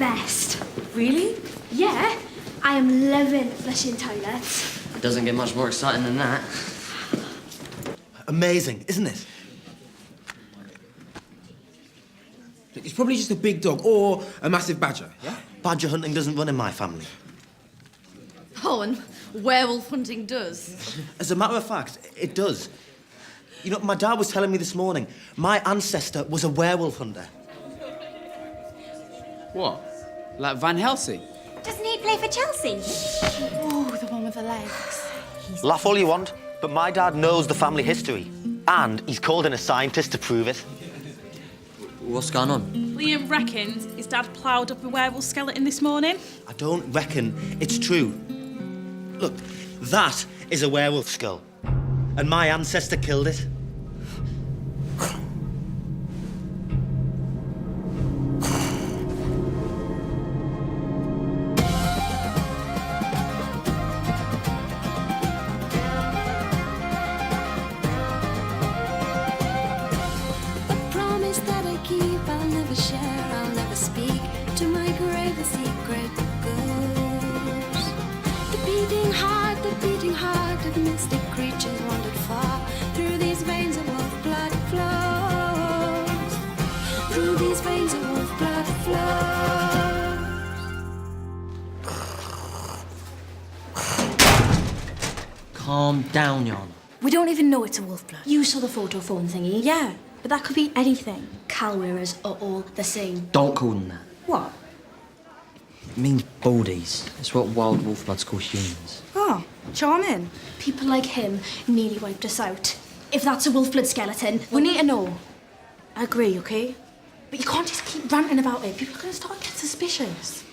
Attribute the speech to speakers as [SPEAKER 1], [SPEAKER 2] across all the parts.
[SPEAKER 1] best.
[SPEAKER 2] Really?
[SPEAKER 1] Yeah, I am loving flushing toilets.
[SPEAKER 3] It doesn't get much more exciting than that.
[SPEAKER 4] Amazing, isn't it?
[SPEAKER 5] It's probably just a big dog or a massive badger, yeah?
[SPEAKER 4] Badger hunting doesn't run in my family.
[SPEAKER 2] Oh, and werewolf hunting does.
[SPEAKER 4] As a matter of fact, it does. You know, my dad was telling me this morning, my ancestor was a werewolf hunter.
[SPEAKER 6] What? Like Van Helsing?
[SPEAKER 1] Doesn't he play for Chelsea?
[SPEAKER 2] Oh, the one with the legs.
[SPEAKER 4] Laugh all you want, but my dad knows the family history. And he's called in a scientist to prove it.
[SPEAKER 3] What's going on?
[SPEAKER 7] Liam reckons his dad ploughed up a werewolf skeleton this morning.
[SPEAKER 4] I don't reckon it's true. Look, that is a werewolf skull. And my ancestor killed it.
[SPEAKER 3] Calm down, Jan.
[SPEAKER 1] We don't even know it's a wolf blood. You saw the photo phone thingy.
[SPEAKER 2] Yeah, but that could be anything.
[SPEAKER 1] Cowl wearers are all the same.
[SPEAKER 3] Don't call them that.
[SPEAKER 2] What?
[SPEAKER 3] It means baldies. It's what wild wolf bloods call humans.
[SPEAKER 2] Oh, charming.
[SPEAKER 1] People like him nearly wiped us out. If that's a wolf blood skeleton, we need to know.
[SPEAKER 2] I agree, okay?
[SPEAKER 1] But you can't just keep ranting about it. People are going to start getting suspicious.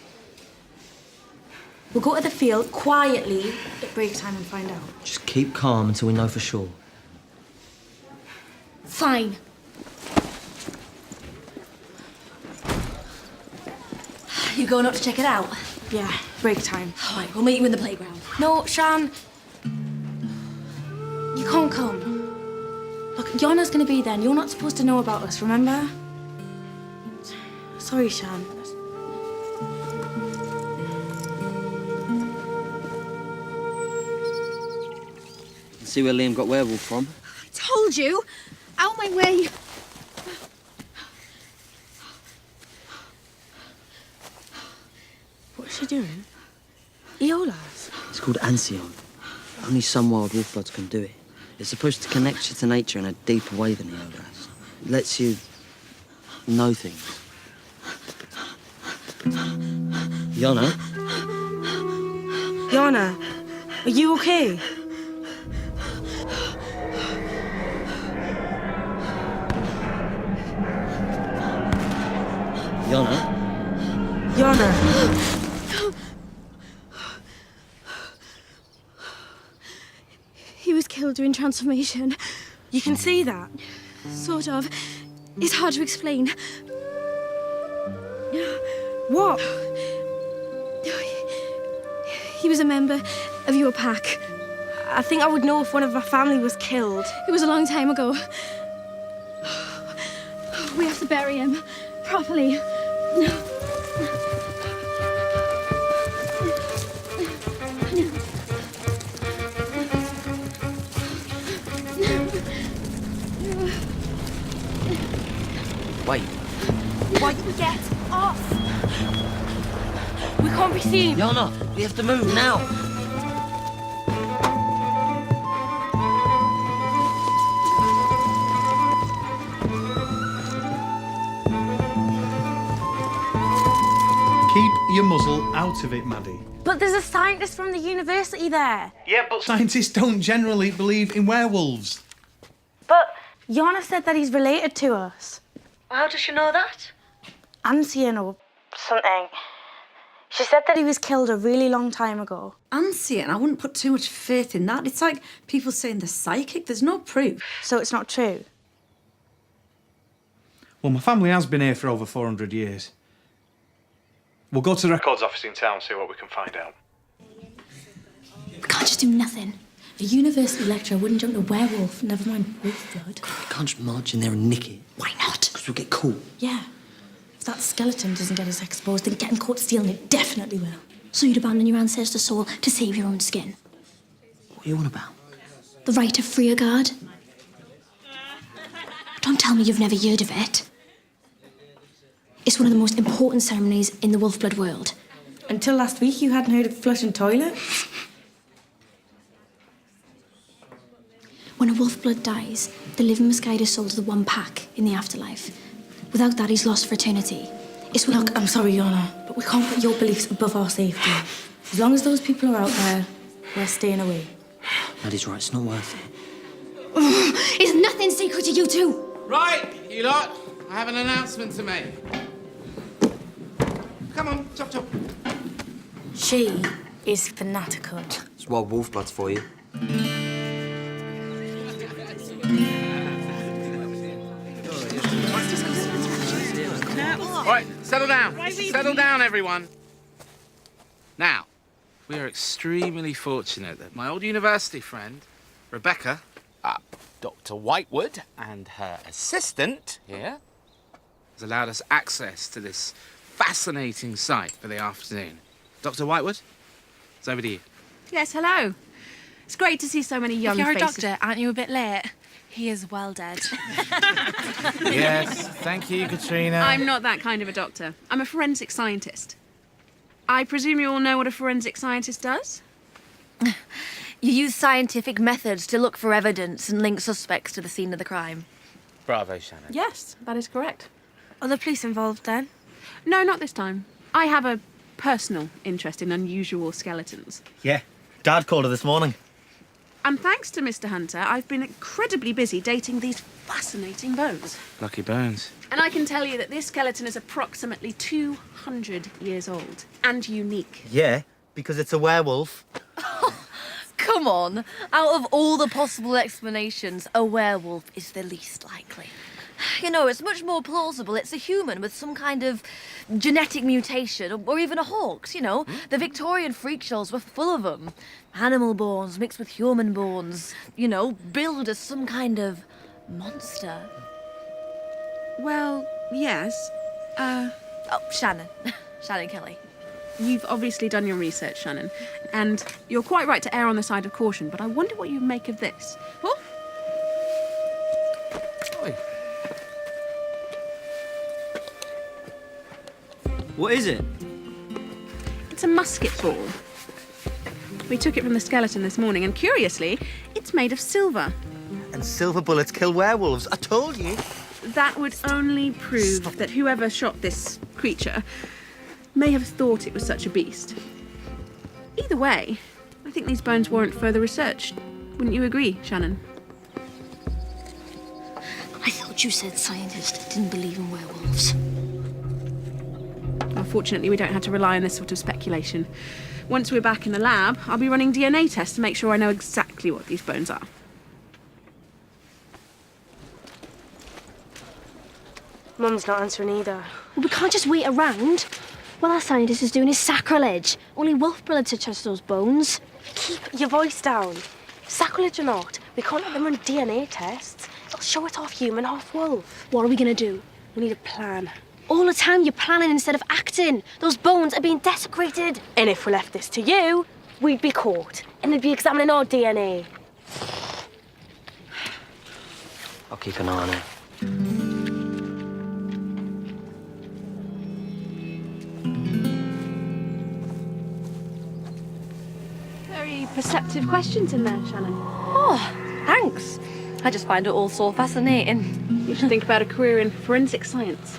[SPEAKER 2] We'll go to the field quietly at break time and find out.
[SPEAKER 3] Just keep calm until we know for sure.
[SPEAKER 1] Fine. You going up to check it out?
[SPEAKER 2] Yeah, break time.
[SPEAKER 1] All right, we'll meet you in the playground.
[SPEAKER 2] No, Shan. You can't come. Look, Yana's gonna be there and you're not supposed to know about us, remember? Sorry, Shan.
[SPEAKER 3] See where Liam got werewolf from?
[SPEAKER 1] I told you. Out my way.
[SPEAKER 2] What's she doing? Eola's.
[SPEAKER 3] It's called Ansion. Only some wild wolf bloods can do it. It's supposed to connect you to nature in a deeper way than Eola's. It lets you know things. Yana?
[SPEAKER 2] Yana, are you okay?
[SPEAKER 3] Yana?
[SPEAKER 2] Yana.
[SPEAKER 1] He was killed during transformation.
[SPEAKER 2] You can see that.
[SPEAKER 1] Sort of. It's hard to explain.
[SPEAKER 2] What?
[SPEAKER 1] He was a member of your pack.
[SPEAKER 2] I think I would know if one of my family was killed.
[SPEAKER 1] It was a long time ago. We have to bury him properly.
[SPEAKER 3] Wait.
[SPEAKER 2] Why? Get off! We can't be seen.
[SPEAKER 3] Yana, we have to move now.
[SPEAKER 8] Keep your muzzle out of it, Maddie.
[SPEAKER 2] But there's a scientist from the university there.
[SPEAKER 8] Yeah, but scientists don't generally believe in werewolves.
[SPEAKER 2] But Yana said that he's related to us.
[SPEAKER 1] How does she know that?
[SPEAKER 2] Ancient or something. She said that he was killed a really long time ago.
[SPEAKER 9] Ancient, I wouldn't put too much faith in that. It's like people saying they're psychic. There's no proof.
[SPEAKER 2] So it's not true?
[SPEAKER 8] Well, my family has been here for over 400 years. We'll go to the records office in town and see what we can find out.
[SPEAKER 1] We can't just do nothing. A university lecturer wouldn't jump a werewolf, never mind wolf blood.
[SPEAKER 3] We can't just march in there and nick it.
[SPEAKER 1] Why not?
[SPEAKER 3] Because we'll get caught.
[SPEAKER 2] Yeah.
[SPEAKER 1] If that skeleton doesn't get us exposed, then getting caught stealing it definitely will. So you'd abandon your ancestor's soul to save your own skin?
[SPEAKER 3] What are you on about?
[SPEAKER 1] The rite of Freerguard? Don't tell me you've never heard of it. It's one of the most important ceremonies in the Wolfblood world.
[SPEAKER 2] Until last week, you hadn't heard of flushing toilets?
[SPEAKER 1] When a Wolfblood dies, the living must guide his soul to the one pack in the afterlife. Without that, he's lost for eternity. It's what...
[SPEAKER 2] Look, I'm sorry, Yana, but we can't put your beliefs above our safety. As long as those people are out there, we're staying away.
[SPEAKER 3] Maddie's right, it's not worth it.
[SPEAKER 1] It's nothing sacred to you two!
[SPEAKER 6] Right, you lot. I have an announcement to make. Come on, chop chop.
[SPEAKER 2] She is fanatical.
[SPEAKER 3] It's wild wolf-bloods for you.
[SPEAKER 6] All right, settle down. Settle down, everyone. Now, we are extremely fortunate that my old university friend, Rebecca, Dr. Whitewood, and her assistant here, has allowed us access to this fascinating site for the afternoon. Dr. Whitewood, it's over to you.
[SPEAKER 7] Yes, hello. It's great to see so many young
[SPEAKER 10] If you're
[SPEAKER 7] faces.
[SPEAKER 10] a doctor, aren't you a bit late? He is well dead.
[SPEAKER 6] Yes, thank you, Katrina.
[SPEAKER 7] I'm not that kind of a doctor. I'm a forensic scientist. I presume you all know what a forensic scientist does?
[SPEAKER 10] You use scientific methods to look for evidence and link suspects to the scene of the crime.
[SPEAKER 6] Bravo, Shannon.
[SPEAKER 7] Yes, that is correct.
[SPEAKER 2] Are the police involved then?
[SPEAKER 7] No, not this time. I have a personal interest in unusual skeletons.
[SPEAKER 4] Yeah, Dad called her this morning.
[SPEAKER 7] And thanks to Mr. Hunter, I've been incredibly busy dating these fascinating bones.
[SPEAKER 6] Lucky bones.
[SPEAKER 7] And I can tell you that this skeleton is approximately 200 years old and unique.
[SPEAKER 4] Yeah, because it's a werewolf.
[SPEAKER 10] Come on. Out of all the possible explanations, a werewolf is the least likely. You know, it's much more plausible it's a human with some kind of genetic mutation, or even a hoax, you know. The Victorian freak shows were full of them. Animal bones mixed with human bones, you know, billed as some kind of monster.
[SPEAKER 7] Well, yes.
[SPEAKER 10] Oh, Shannon. Shannon Kelly.
[SPEAKER 7] You've obviously done your research, Shannon, and you're quite right to err on the side of caution, but I wonder what you make of this. Well,
[SPEAKER 6] Oi.
[SPEAKER 3] What is it?
[SPEAKER 7] it's a musket ball. We took it from the skeleton this morning, and curiously, it's made of silver.
[SPEAKER 4] And silver bullets kill werewolves. I told you.
[SPEAKER 7] That would only prove that whoever shot this creature may have thought it was such a beast. Either way, I think these bones warrant further research. Wouldn't you agree, Shannon?
[SPEAKER 1] I thought you said scientists didn't believe in werewolves.
[SPEAKER 7] Unfortunately, we don't have to rely on this sort of speculation. Once we're back in the lab, I'll be running DNA tests to make sure I know exactly what these bones are.
[SPEAKER 2] Mum's not answering either.
[SPEAKER 1] Well, we can't just wait around. What our scientist is doing is sacrilege. Only Wolfblood to trust those bones.
[SPEAKER 2] Keep your voice down. Sacrilege or not, we can't let them run DNA tests. It'll show it's half human, half wolf.
[SPEAKER 1] What are we gonna do?
[SPEAKER 2] We need a plan.
[SPEAKER 1] All the time you're planning instead of acting. Those bones are being desecrated.
[SPEAKER 2] And if we left this to you, we'd be caught. And they'd be examining our DNA.
[SPEAKER 3] I'll keep an eye on it.
[SPEAKER 7] Very perceptive questions in there, Shannon.
[SPEAKER 10] Oh, thanks. I just find it all so fascinating.
[SPEAKER 7] You should think about a career in forensic science.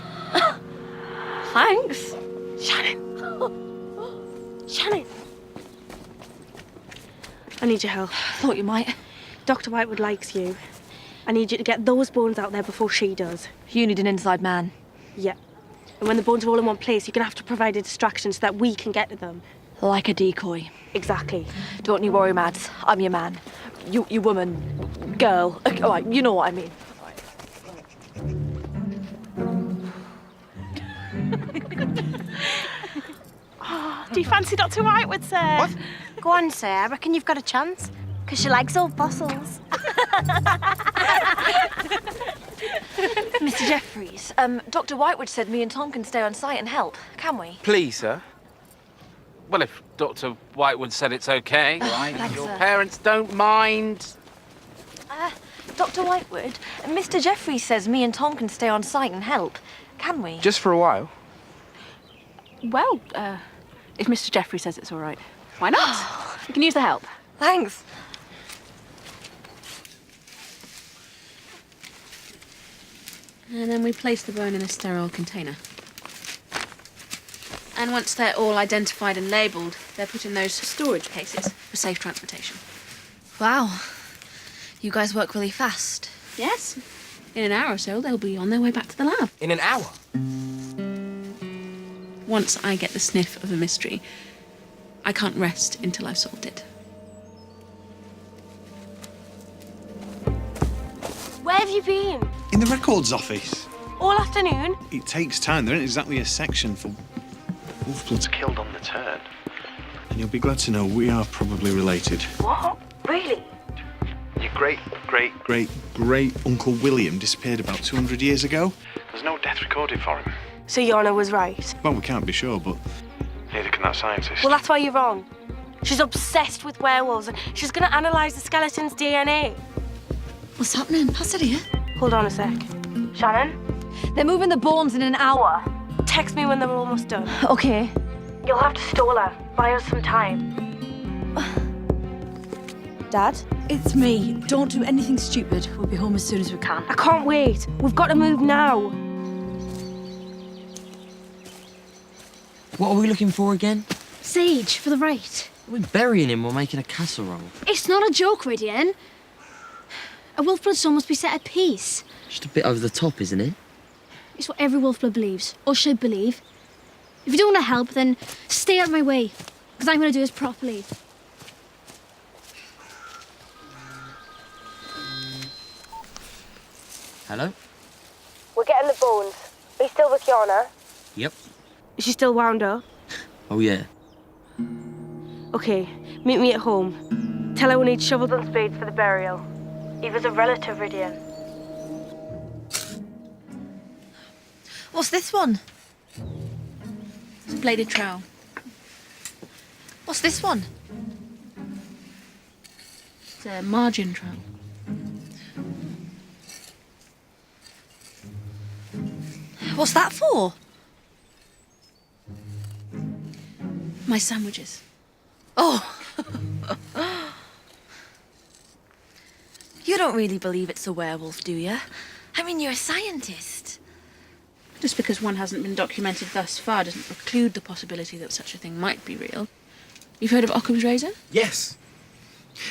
[SPEAKER 10] Thanks.
[SPEAKER 2] Shannon! Shannon! I need your help.
[SPEAKER 10] Thought you might.
[SPEAKER 2] Dr. Whitewood likes you. I need you to get those bones out there before she does.
[SPEAKER 10] You need an inside man.
[SPEAKER 2] Yeah. And when the bones are all in one place, you're gonna have to provide a distraction so that we can get to them.
[SPEAKER 10] Like a decoy.
[SPEAKER 2] Exactly.
[SPEAKER 10] Don't you worry, Mads. I'm your man. You woman. Girl. All right, you know what I mean.
[SPEAKER 2] Do you fancy Dr. Whitewood, sir? What? Go on, sir. I reckon you've got a chance. Because she likes old fossils.
[SPEAKER 10] Mr. Jeffries, Dr. Whitewood said me and Tom can stay on site and help, can we?
[SPEAKER 6] Please, sir. Well, if Dr. Whitewood said it's okay, right?
[SPEAKER 10] Thanks,
[SPEAKER 6] Your
[SPEAKER 10] sir.
[SPEAKER 6] parents don't mind.
[SPEAKER 10] Dr. Whitewood, Mr. Jeffries says me and Tom can stay on site and help, can we?
[SPEAKER 11] Just for a while.
[SPEAKER 7] Well, if Mr. Jeffrey says it's all right, why not? You can use the help.
[SPEAKER 10] Thanks.
[SPEAKER 7] And then we place the bone in a sterile container. And once they're all identified and labelled, they're put in those storage cases for safe transportation.
[SPEAKER 10] Wow. You guys work really fast.
[SPEAKER 7] Yes. In an hour or so, they'll be on their way back to the lab.
[SPEAKER 11] In an hour?
[SPEAKER 7] Once I get the sniff of a mystery, I can't rest until I've solved it.
[SPEAKER 2] Where have you been?
[SPEAKER 8] In the records office.
[SPEAKER 2] All afternoon?
[SPEAKER 8] It takes time. There isn't exactly a section for Wolfblood's killed on the turn. And you'll be glad to know we are probably related.
[SPEAKER 2] What? Really?
[SPEAKER 8] Your great Uncle William disappeared about 200 years ago. There's no death recorded for him.
[SPEAKER 2] So Yana was right.
[SPEAKER 8] Well, we can't be sure, but neither can that scientist.
[SPEAKER 2] Well, that's why you're wrong. She's obsessed with werewolves and she's going to analyse the skeleton's DNA.
[SPEAKER 1] What's happening? Pass it here.
[SPEAKER 2] Hold on a sec. Shannon?
[SPEAKER 10] They're moving the bones in an hour.
[SPEAKER 2] Text me when they're almost done.
[SPEAKER 10] Okay.
[SPEAKER 2] You'll have to stall her. Buy us some time. Dad?
[SPEAKER 1] It's me. Don't do anything stupid. We'll be home as soon as we can.
[SPEAKER 2] I can't wait. We've got to move now.
[SPEAKER 3] What are we looking for again?
[SPEAKER 1] Sage, for the right.
[SPEAKER 3] We're burying him or making a casserole.
[SPEAKER 1] It's not a joke, Rydian. A Wolfblood soul must be set at peace.
[SPEAKER 3] Just a bit over the top, isn't it?
[SPEAKER 1] It's what every Wolfblood believes, or should believe. If you don't want to help, then stay out of my way, because I'm going to do this properly.
[SPEAKER 3] Hello?
[SPEAKER 2] We're getting the bones. Are you still with Yana?
[SPEAKER 3] Yep.
[SPEAKER 2] Is she still wound up?
[SPEAKER 3] Oh, yeah.
[SPEAKER 2] Okay, meet me at home. Tell her we need shovels and spades for the burial. Eva's a relative, Rydian.
[SPEAKER 10] What's this one?
[SPEAKER 7] It's a bladed trowel.
[SPEAKER 10] What's this one?
[SPEAKER 7] It's a margin trowel.
[SPEAKER 10] What's that for?
[SPEAKER 7] My sandwiches.
[SPEAKER 10] Oh. You don't really believe it's a werewolf, do you? I mean, you're a scientist.
[SPEAKER 7] Just because one hasn't been documented thus far doesn't preclude the possibility that such a thing might be real. You've heard of Occam's razor?
[SPEAKER 11] Yes.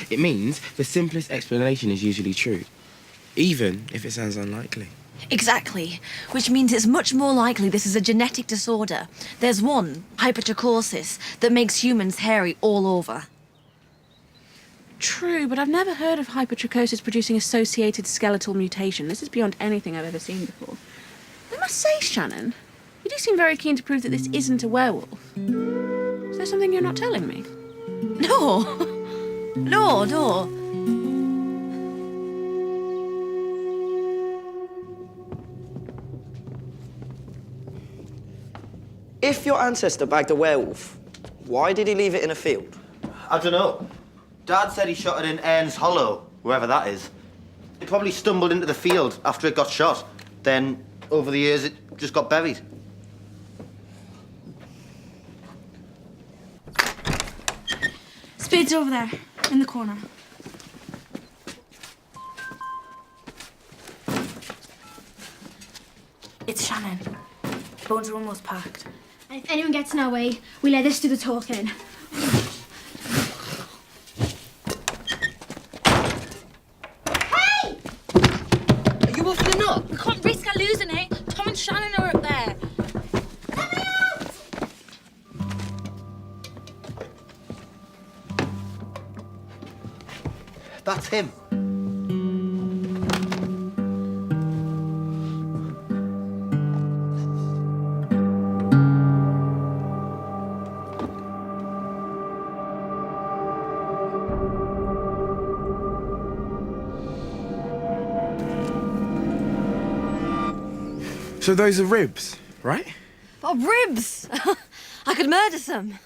[SPEAKER 11] It means the simplest explanation is usually true, even if it sounds unlikely.
[SPEAKER 10] Exactly, which means it's much more likely this is a genetic disorder. There's one, hypertrichosis, that makes humans hairy all over.
[SPEAKER 7] True, but I've never heard of hypertrichosis producing associated skeletal mutation. This is beyond anything I've ever seen before. I must say, Shannon, you do seem very keen to prove that this isn't a werewolf. Is there something you're not telling me?
[SPEAKER 10] No. No.
[SPEAKER 3] If your ancestor bagged a werewolf, why did he leave it in a field?
[SPEAKER 4] I don't know. Dad said he shot it in Ern's Hollow, wherever that is. It probably stumbled into the field after it got shot. Then, over the years, it just got buried.
[SPEAKER 1] Spades over there, in the corner.
[SPEAKER 2] It's Shannon. Bones are almost packed.
[SPEAKER 1] And if anyone gets in our way, we let this do the talking.
[SPEAKER 10] Hey!
[SPEAKER 3] Are you off the nut?
[SPEAKER 10] We can't risk her losing it. Tom and Shannon are up there.
[SPEAKER 1] Let me out!
[SPEAKER 4] That's him.
[SPEAKER 11] So those are ribs, right?
[SPEAKER 10] Oh, ribs! I could murder some.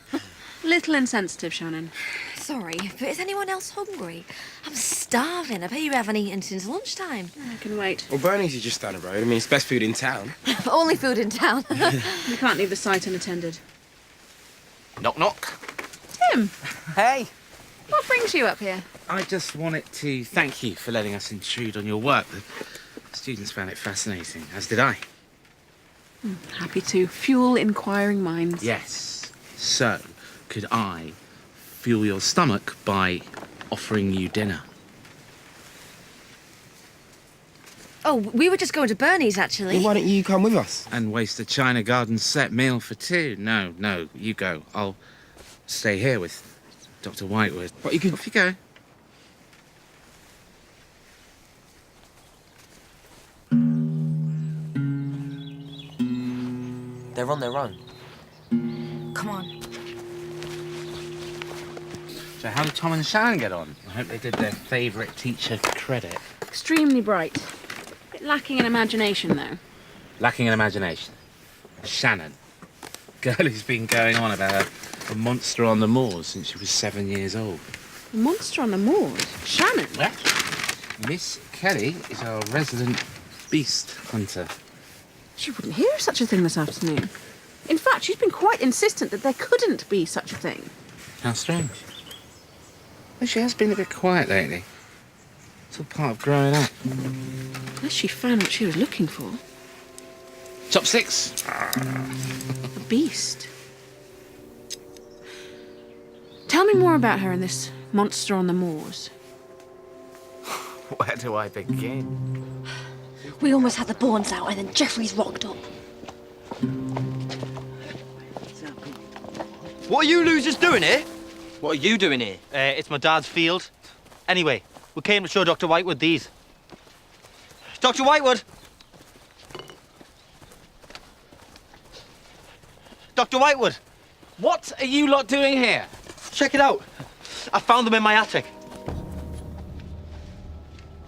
[SPEAKER 7] Little insensitive, Shannon.
[SPEAKER 10] Sorry, but is anyone else hungry? I'm starving. I bet you haven't eaten since lunchtime.
[SPEAKER 7] I can wait.
[SPEAKER 11] Well, Bernie's is just down the road. I mean, it's best food in town.
[SPEAKER 10] Only food in town.
[SPEAKER 7] We can't leave the site unattended.
[SPEAKER 6] Knock, knock.
[SPEAKER 7] Tim,
[SPEAKER 6] Hey.
[SPEAKER 7] what brings you up here?
[SPEAKER 6] I just wanted to thank you for letting us intrude on your work. The students found it fascinating, as did I.
[SPEAKER 7] Happy to fuel inquiring minds.
[SPEAKER 6] Yes. So, could I fuel your stomach by offering you dinner?
[SPEAKER 10] Oh, we were just going to Bernie's, actually.
[SPEAKER 11] Well, why don't you come with us?
[SPEAKER 6] And waste a China Garden set meal for two? No, you go. I'll stay here with Dr. Whitewood.
[SPEAKER 11] But you could...
[SPEAKER 6] Off you go.
[SPEAKER 3] They're on their own.
[SPEAKER 10] Come on.
[SPEAKER 6] So how did Tom and Shannon get on? I hope they did their favourite teacher credit.
[SPEAKER 7] Extremely bright. Bit lacking in imagination, though.
[SPEAKER 6] Lacking in imagination. Shannon. Girl who's been going on about a monster on the moors since she was 7 years old.
[SPEAKER 7] A monster on the moors? Shannon?
[SPEAKER 6] Yeah. Miss Kelly is our resident beast hunter.
[SPEAKER 7] She wouldn't hear of such a thing this afternoon. In fact, she's been quite insistent that there couldn't be such a thing.
[SPEAKER 6] How strange. Well, she has been a bit quiet lately. It's all part of growing up.
[SPEAKER 7] Unless she found what she was looking for.
[SPEAKER 6] Chopsticks.
[SPEAKER 7] A beast. Tell me more about her and this monster on the moors.
[SPEAKER 6] Where do I begin?
[SPEAKER 1] We almost had the bones out and then Jeffries rocked up.
[SPEAKER 4] What are you losers doing here?
[SPEAKER 3] What are you doing here?
[SPEAKER 4] It's my dad's field. Anyway, we came to show Dr. Whitewood these. Dr. Whitewood! Dr. Whitewood!
[SPEAKER 6] What are you lot doing here?
[SPEAKER 4] Check it out. I found them in my attic.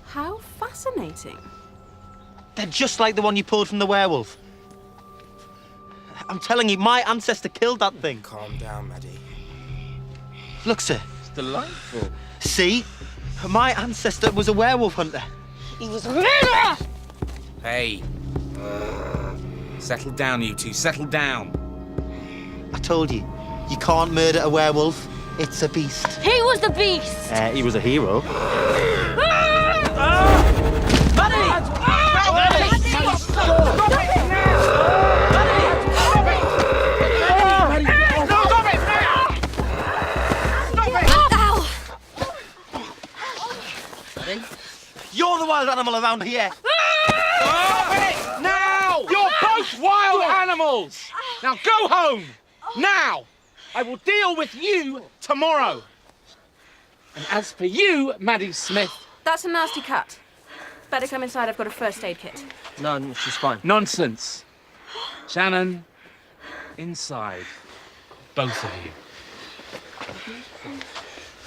[SPEAKER 7] How fascinating.
[SPEAKER 4] They're just like the one you pulled from the werewolf. I'm telling you, my ancestor killed that thing.
[SPEAKER 11] Calm down, Maddie.
[SPEAKER 4] Look, sir.
[SPEAKER 6] It's delightful.
[SPEAKER 4] See? My ancestor was a werewolf hunter. He was a murderer!
[SPEAKER 6] Hey. Settle down, you two. Settle down.
[SPEAKER 4] I told you, you can't murder a werewolf. It's a beast.
[SPEAKER 10] He was the beast!
[SPEAKER 4] He was a hero. You're the wild animal around here.
[SPEAKER 6] Stop it! Now! You're both wild animals! Now go home! Now! I will deal with you tomorrow. And as for you, Maddie Smith...
[SPEAKER 7] That's a nasty cut. Better come inside, I've got a first aid kit.
[SPEAKER 3] No, she's fine.
[SPEAKER 6] Nonsense. Shannon, inside. Both of you.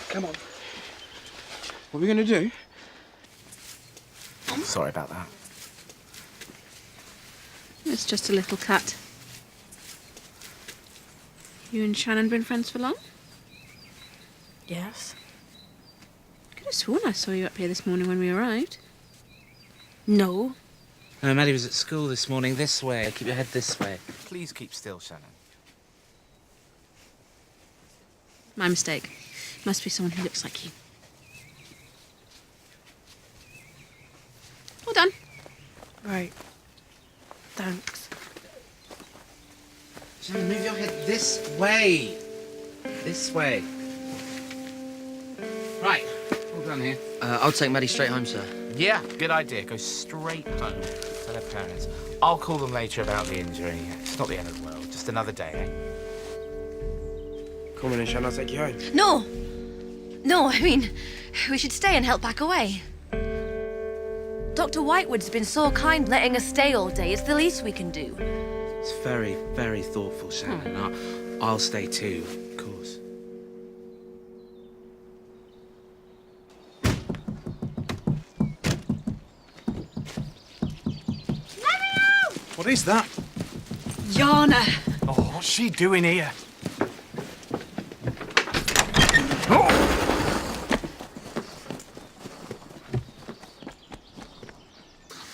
[SPEAKER 11] Come on. What are we going to do?
[SPEAKER 6] Sorry about that.
[SPEAKER 7] It's just a little cut. You and Shannon been friends for long?
[SPEAKER 10] Yes.
[SPEAKER 7] Could have sworn I saw you up here this morning when we arrived.
[SPEAKER 10] No.
[SPEAKER 6] Maddie was at school this morning. This way. Keep your head this way. Please keep still, Shannon.
[SPEAKER 7] My mistake. Must be someone who looks like you. All done.
[SPEAKER 10] Right. Thanks.
[SPEAKER 6] Shannon, move your head this way. This way. Right. All done here.
[SPEAKER 3] I'll take Maddie straight home, sir.
[SPEAKER 6] Yeah, good idea. Go straight home to their parents. I'll call them later about the injury. It's not the end of the world. Just another day, eh?
[SPEAKER 11] Come on in, Shannon, I'll take you home.
[SPEAKER 10] No! No, I mean, we should stay and help back away. Dr. Whitewood's been so kind letting us stay all day. It's the least we can do.
[SPEAKER 6] It's very, very thoughtful, Shannon. I'll stay too, of course.
[SPEAKER 8] What is that?
[SPEAKER 9] Yana.
[SPEAKER 8] Oh, what's she doing here?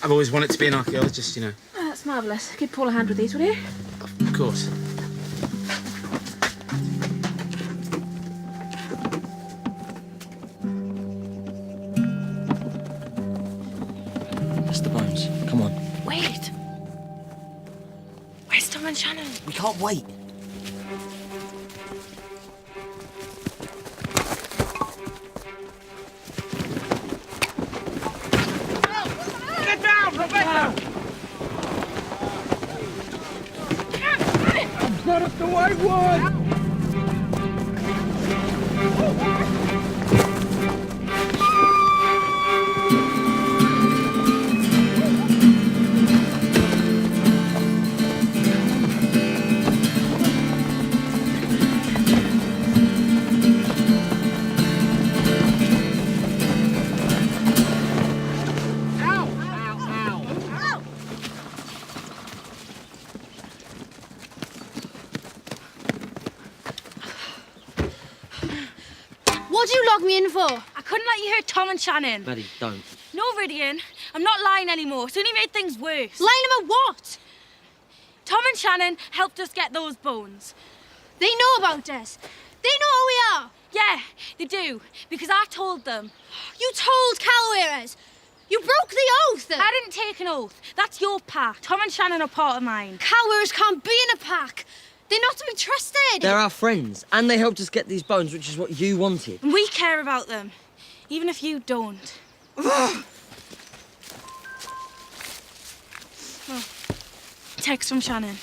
[SPEAKER 6] I've always wanted to be an archaeologist, you know.
[SPEAKER 7] Oh, that's marvellous. Give Paul a hand with these, will you?
[SPEAKER 6] Of course.
[SPEAKER 3] That's the bones. Come on.
[SPEAKER 7] Wait. Where's Tom and Shannon?
[SPEAKER 3] We can't wait.
[SPEAKER 6] Get down, Rebecca!
[SPEAKER 5] I've got us the white one!
[SPEAKER 1] What do you log me in for?
[SPEAKER 12] I couldn't let you hear Tom and Shannon.
[SPEAKER 3] Maddie, don't.
[SPEAKER 12] No, Ridian, I'm not lying anymore. It's only made things worse.
[SPEAKER 1] Lying about what?
[SPEAKER 12] Tom and Shannon helped us get those bones.
[SPEAKER 1] They know about us. They know who we are.
[SPEAKER 12] Yeah, they do, because I told them.
[SPEAKER 1] You told Calwearers. You broke the oath.
[SPEAKER 12] I didn't take an oath. That's your pack. Tom and Shannon are part of mine.
[SPEAKER 1] Calwearers can't be in a pack. They're not to be trusted.
[SPEAKER 3] They're our friends, and they helped us get these bones, which is what you wanted.
[SPEAKER 12] And we care about them, even if you don't. Oh, text from Shannon.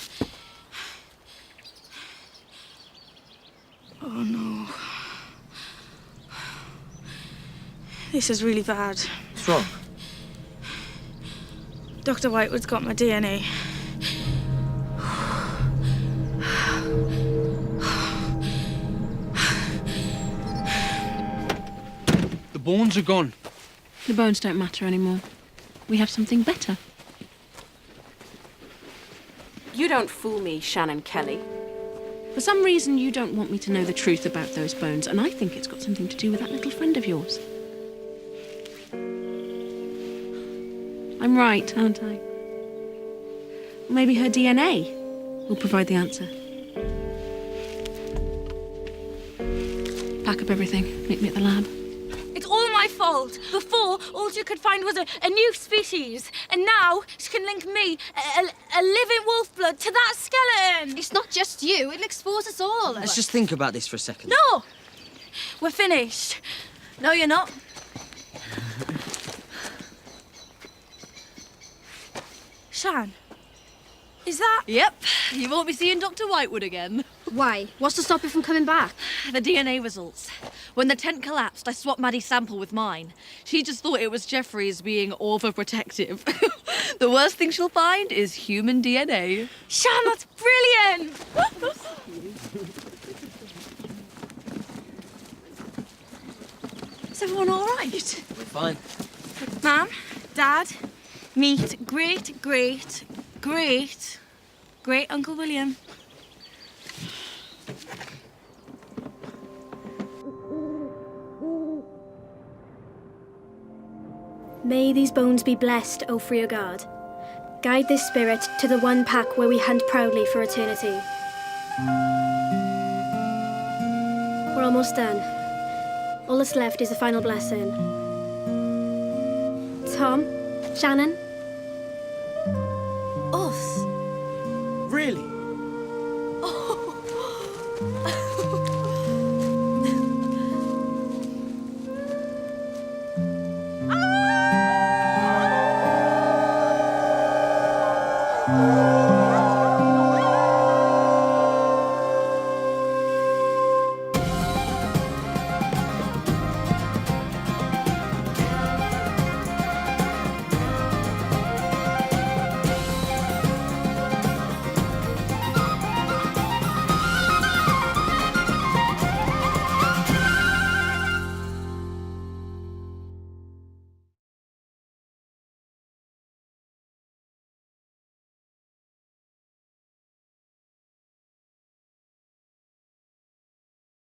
[SPEAKER 12] Oh no. This is really bad.
[SPEAKER 3] What's wrong?
[SPEAKER 12] Dr. Whitewood's got my DNA.
[SPEAKER 5] The bones are gone.
[SPEAKER 7] The bones don't matter anymore. We have something better. You don't fool me, Shannon Kelly. For some reason, you don't want me to know the truth about those bones, and I think it's got something to do with that little friend of yours. I'm right, aren't I? Maybe her DNA will provide the answer. Pack up everything. Meet me at the lab.
[SPEAKER 12] It's all my fault. Before, all she could find was a new species. And now, she can link me, a living wolf blood, to that skeleton.
[SPEAKER 1] It's not just you. It'll expose us all.
[SPEAKER 3] Let's just think about this for a second.
[SPEAKER 12] No! We're finished.
[SPEAKER 10] No, you're not.
[SPEAKER 12] Shan, is that...
[SPEAKER 10] Yep, you won't be seeing Dr. Whitewood again.
[SPEAKER 1] Why? What's to stop you from coming back?
[SPEAKER 10] The DNA results. When the tent collapsed, I swapped Maddie's sample with mine. She just thought it was Jeffrey's being overprotective. The worst thing she'll find is human DNA.
[SPEAKER 12] Shan, that's brilliant!
[SPEAKER 10] Is everyone all right?
[SPEAKER 3] We're fine.
[SPEAKER 12] Mum, Dad, meet great Uncle William.
[SPEAKER 1] May these bones be blessed, O Freer God. Guide this spirit to the one pack where we hunt proudly for eternity. We're almost done. All that's left is the final blessing. Tom, Shannon.
[SPEAKER 10] Us?
[SPEAKER 5] Really?